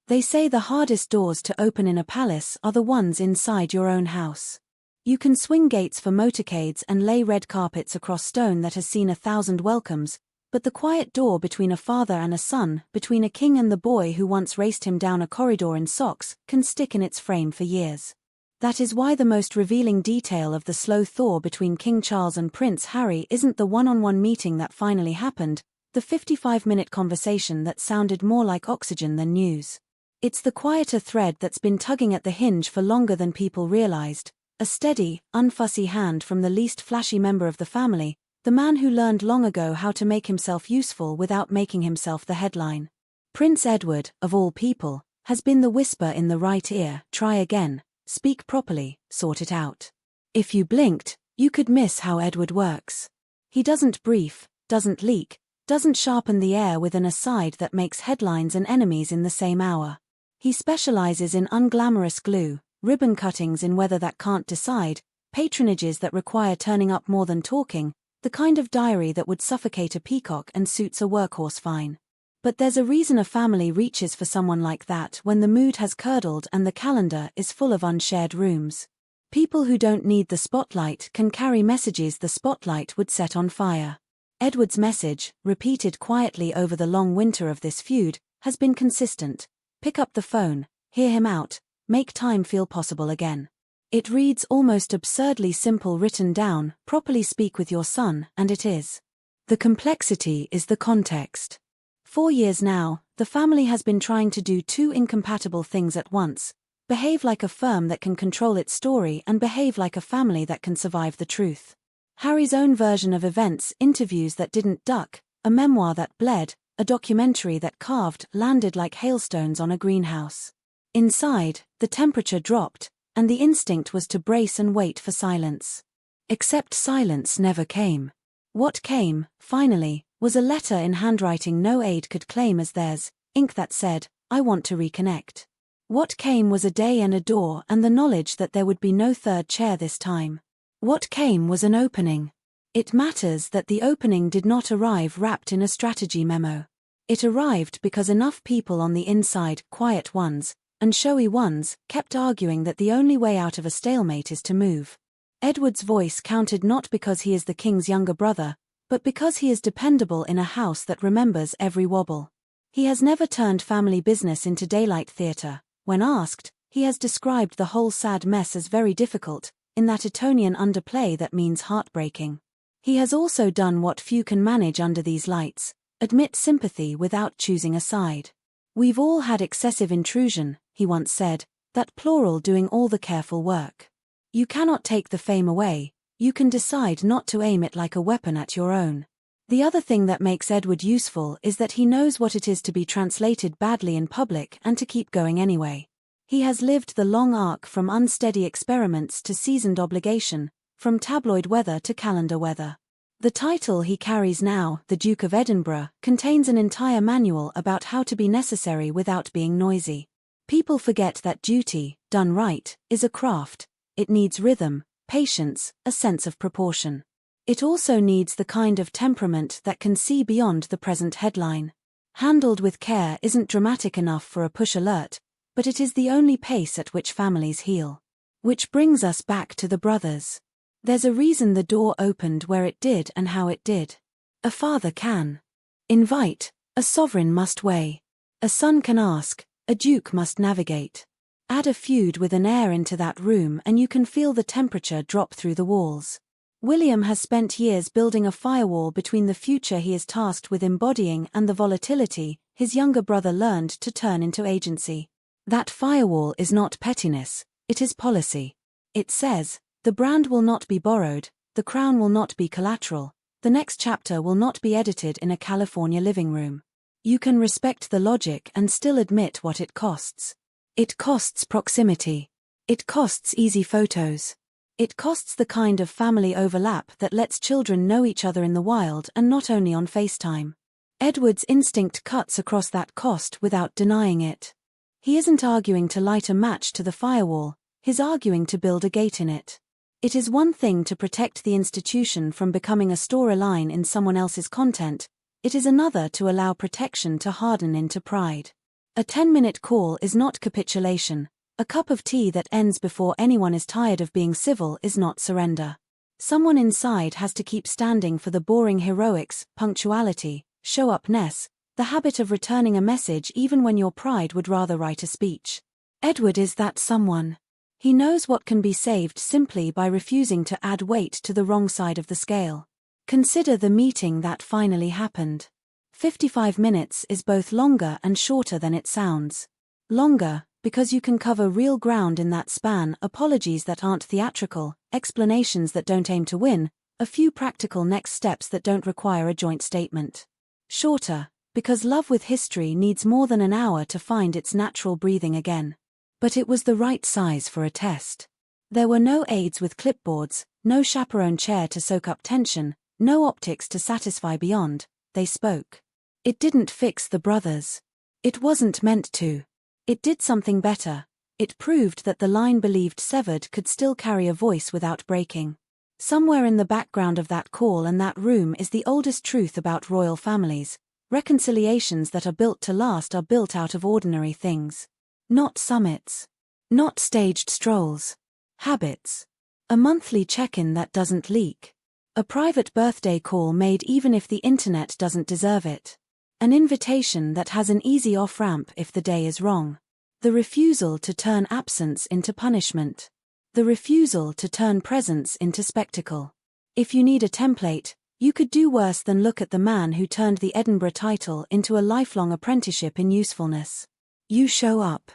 They say the hardest doors to open in a palace are the ones inside your own house. You can swing gates for motorcades and lay red carpets across stone that has seen 1,000 welcomes, but the quiet door between a father and a son, between a king and the boy who once raced him down a corridor in socks, can stick in its frame for years. That is why the most revealing detail of the slow thaw between King Charles and Prince Harry isn't the one-on-one meeting that finally happened, the 55-minute conversation that sounded more like oxygen than news. It's the quieter thread that's been tugging at the hinge for longer than people realized, a steady, unfussy hand from the least flashy member of the family, the man who learned long ago how to make himself useful without making himself the headline. Prince Edward, of all people, has been the whisper in the right ear, try again, speak properly, sort it out. If you blinked, you could miss how Edward works. He doesn't brief, doesn't leak, doesn't sharpen the air with an aside that makes headlines and enemies in the same hour. He specializes in unglamorous glue, ribbon cuttings in weather that can't decide, patronages that require turning up more than talking, the kind of diary that would suffocate a peacock and suits a workhorse fine. But there's a reason a family reaches for someone like that when the mood has curdled and the calendar is full of unshared rooms. People who don't need the spotlight can carry messages the spotlight would set on fire. Edward's message, repeated quietly over the long winter of this feud, has been consistent. Pick up the phone, hear him out, make time feel possible again. It reads almost absurdly simple written down, properly speak with your son, and it is. The complexity is the context. 4 years now, the family has been trying to do two incompatible things at once: behave like a firm that can control its story and behave like a family that can survive the truth. Harry's own version of events, interviews that didn't duck, a memoir that bled, a documentary that carved, landed like hailstones on a greenhouse. Inside, the temperature dropped, and the instinct was to brace and wait for silence. Except silence never came. What came, finally, was a letter in handwriting no aide could claim as theirs, ink that said, "I want to reconnect." What came was a day and a door and the knowledge that there would be no third chair this time. What came was an opening. It matters that the opening did not arrive wrapped in a strategy memo. It arrived because enough people on the inside, quiet ones, and showy ones, kept arguing that the only way out of a stalemate is to move. Edward's voice counted not because he is the king's younger brother, but because he is dependable in a house that remembers every wobble. He has never turned family business into daylight theatre. When asked, he has described the whole sad mess as very difficult, in that Etonian underplay that means heartbreaking. He has also done what few can manage under these lights: admit sympathy without choosing a side. "We've all had excessive intrusion," he once said, that plural doing all the careful work. You cannot take the fame away, you can decide not to aim it like a weapon at your own. The other thing that makes Edward useful is that he knows what it is to be translated badly in public and to keep going anyway. He has lived the long arc from unsteady experiments to seasoned obligation, from tabloid weather to calendar weather. The title he carries now, the Duke of Edinburgh, contains an entire manual about how to be necessary without being noisy. People forget that duty, done right, is a craft. It needs rhythm, patience, a sense of proportion. It also needs the kind of temperament that can see beyond the present headline. Handled with care isn't dramatic enough for a push alert, but it is the only pace at which families heal. Which brings us back to the brothers. There's a reason the door opened where it did and how it did. A father can invite, a sovereign must weigh. A son can ask, a duke must navigate. Add a feud with an heir into that room and you can feel the temperature drop through the walls. William has spent years building a firewall between the future he is tasked with embodying and the volatility his younger brother learned to turn into agency. That firewall is not pettiness, it is policy. It says, the brand will not be borrowed, the crown will not be collateral, the next chapter will not be edited in a California living room. You can respect the logic and still admit what it costs. It costs proximity. It costs easy photos. It costs the kind of family overlap that lets children know each other in the wild and not only on FaceTime. Edward's instinct cuts across that cost without denying it. He isn't arguing to light a match to the firewall, he's arguing to build a gate in it. It is one thing to protect the institution from becoming a storyline in someone else's content, it is another to allow protection to harden into pride. A 10-minute call is not capitulation. A cup of tea that ends before anyone is tired of being civil is not surrender. Someone inside has to keep standing for the boring heroics, punctuality, show-upness, the habit of returning a message even when your pride would rather write a speech. Edward is that someone. He knows what can be saved simply by refusing to add weight to the wrong side of the scale. Consider the meeting that finally happened. 55 minutes is both longer and shorter than it sounds. Longer, because you can cover real ground in that span, apologies that aren't theatrical, explanations that don't aim to win, a few practical next steps that don't require a joint statement. Shorter, because love with history needs more than an hour to find its natural breathing again. But it was the right size for a test. There were no aides with clipboards, no chaperone chair to soak up tension, no optics to satisfy beyond. They spoke. It didn't fix the brothers. It wasn't meant to. It did something better. It proved that the line believed severed could still carry a voice without breaking. Somewhere in the background of that call and that room is the oldest truth about royal families. Reconciliations that are built to last are built out of ordinary things. Not summits. Not staged strolls. Habits. A monthly check-in that doesn't leak. A private birthday call made even if the internet doesn't deserve it. An invitation that has an easy off-ramp if the day is wrong. The refusal to turn absence into punishment. The refusal to turn presence into spectacle. If you need a template, you could do worse than look at the man who turned the Edinburgh title into a lifelong apprenticeship in usefulness. You show up.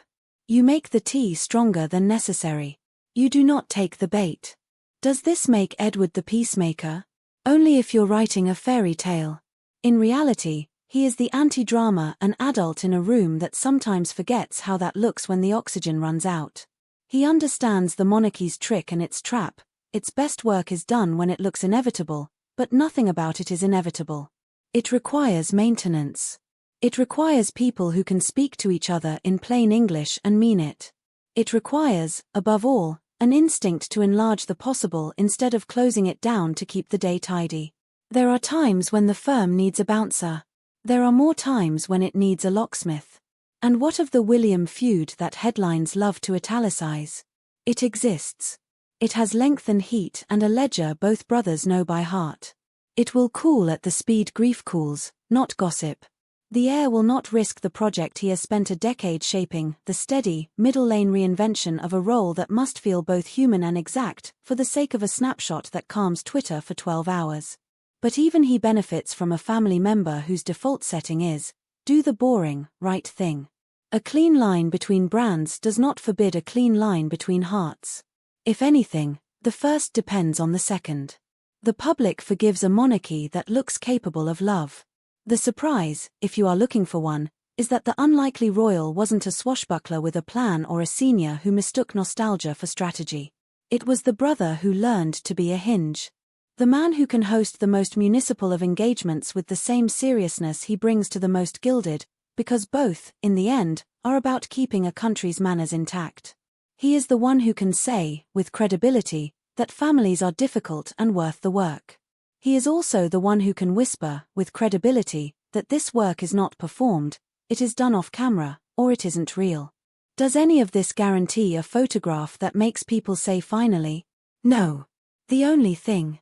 You make the tea stronger than necessary. You do not take the bait. Does this make Edward the peacemaker? Only if you're writing a fairy tale. In reality, he is the anti-drama, an adult in a room that sometimes forgets how that looks when the oxygen runs out. He understands the monarchy's trick and its trap. Its best work is done when it looks inevitable, but nothing about it is inevitable. It requires maintenance. It requires people who can speak to each other in plain English and mean it. It requires, above all, an instinct to enlarge the possible instead of closing it down to keep the day tidy. There are times when the firm needs a bouncer. There are more times when it needs a locksmith. And what of the William feud that headlines love to italicize? It exists. It has length and heat and a ledger both brothers know by heart. It will cool at the speed grief cools, not gossip. The heir will not risk the project he has spent a decade shaping, the steady, middle-lane reinvention of a role that must feel both human and exact, for the sake of a snapshot that calms Twitter for 12 hours. But even he benefits from a family member whose default setting is, do the boring, right thing. A clean line between brands does not forbid a clean line between hearts. If anything, the first depends on the second. The public forgives a monarchy that looks capable of love. The surprise, if you are looking for one, is that the unlikely royal wasn't a swashbuckler with a plan or a senior who mistook nostalgia for strategy. It was the brother who learned to be a hinge. The man who can host the most municipal of engagements with the same seriousness he brings to the most gilded, because both, in the end, are about keeping a country's manners intact. He is the one who can say, with credibility, that families are difficult and worth the work. He is also the one who can whisper, with credibility, that this work is not performed, it is done off camera, or it isn't real. Does any of this guarantee a photograph that makes people say finally? No. The only thing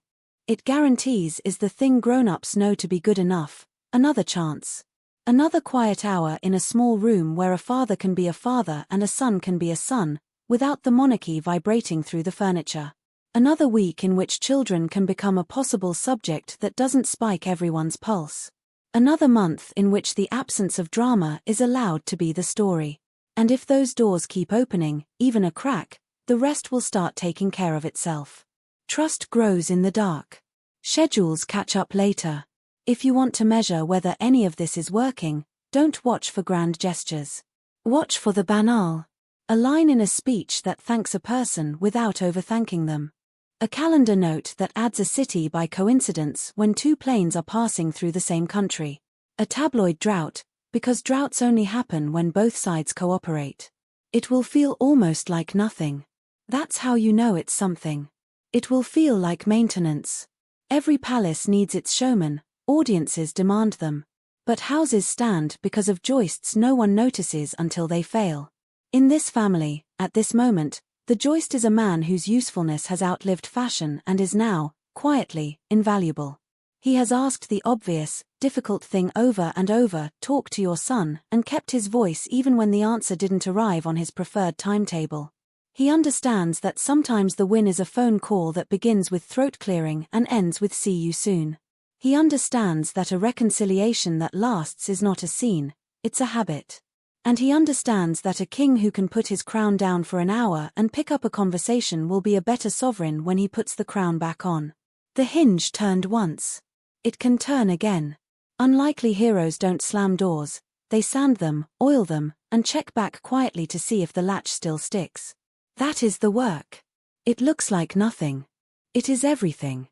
it guarantees is the thing grown-ups know to be good enough, another chance. Another quiet hour in a small room where a father can be a father and a son can be a son, without the monarchy vibrating through the furniture. Another week in which children can become a possible subject that doesn't spike everyone's pulse. Another month in which the absence of drama is allowed to be the story. And if those doors keep opening, even a crack, the rest will start taking care of itself. Trust grows in the dark. Schedules catch up later. If you want to measure whether any of this is working, don't watch for grand gestures. Watch for the banal. A line in a speech that thanks a person without overthanking them. A calendar note that adds a city by coincidence when two planes are passing through the same country. A tabloid drought, because droughts only happen when both sides cooperate. It will feel almost like nothing. That's how you know it's something. It will feel like maintenance. Every palace needs its showmen, audiences demand them. But houses stand because of joists no one notices until they fail. In this family, at this moment, the joist is a man whose usefulness has outlived fashion and is now, quietly, invaluable. He has asked the obvious, difficult thing over and over, talk to your son, and kept his voice even when the answer didn't arrive on his preferred timetable. He understands that sometimes the win is a phone call that begins with throat clearing and ends with see you soon. He understands that a reconciliation that lasts is not a scene, it's a habit. And he understands that a king who can put his crown down for an hour and pick up a conversation will be a better sovereign when he puts the crown back on. The hinge turned once. It can turn again. Unlikely heroes don't slam doors, they sand them, oil them, and check back quietly to see if the latch still sticks. That is the work. It looks like nothing. It is everything.